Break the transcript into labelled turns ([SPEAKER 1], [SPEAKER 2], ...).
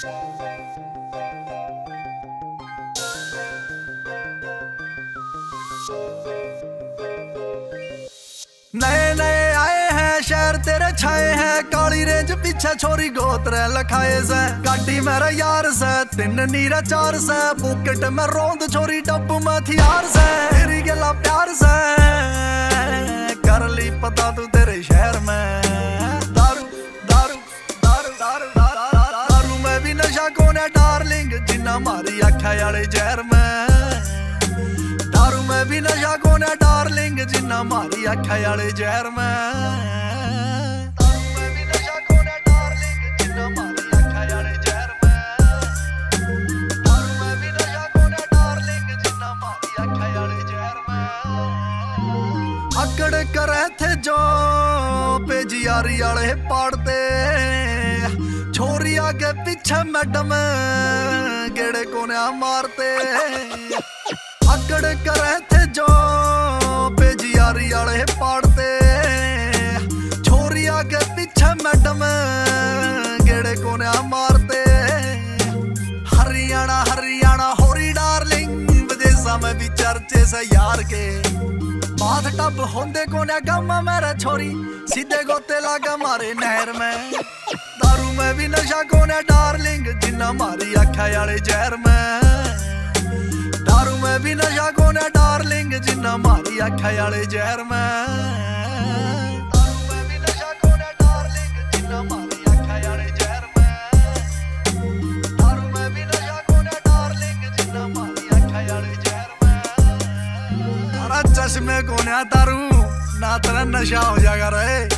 [SPEAKER 1] नए नए आए हैं शहर तेरे छाए हैं, काली रेंज पीछे छोरी गोत्र लखाए से, गाड़ी मेरा यार से, 3 नीरा 4 से, पॉकेट में रोंद छोरी डब्बू में हथियार से, तेरी गला प्यार से कर ली पता तू तेरे शहर में दारू दारू दारू दारू दारू दारू में भी नशा कौन है डार्लिंग, जिन्ना मारी आख्या याले जहर में, दारू में भी नशा कौन है डार्लिंग, जिन्ना मारी आख्या याले जहर में, दारू में भी नशा कौन है डार्लिंग, जिन्ना मारी आख्या याले जहर में, दारू में भी नशा कौन है डार्लिंग, जिन्ना मारी आख्या याले जहर में। अकड़ करे थे जो पेजियारी वाले पाड़ते, छोरी आगे पीछे मैडम गेड़े कोने मारते, अकड़ करे थे जो पेजियारी वाले पाड़ते, छोरी आगे पीछे मैडम गेड़े कोने मारते, हरियाणा हरियाणा होरी डार्लिंग, विदेशा में भी चर्चे से यार के, बात टब होंदे कोने गम मेरा छोरी, सीधे गोते लागा मारे नहर में, दारू में भी नशा कोने डार्लिंग, जिन्ना मारी आख्या याले जहर में, दारू में भी नशा कौन है डार्लिंग, जिन्ना मारी आख्या याले जहर में, दारू में भी नशा कौन है डार्लिंग, जिन्ना मारी आख्या याले जहर में, दारू में भी नशा कौन है डार्लिंग, जिन्ना मारी आख्या याले जहर में। तारा चश्मे कौन है दारू ना तेरा नशा हो जाएगा रे।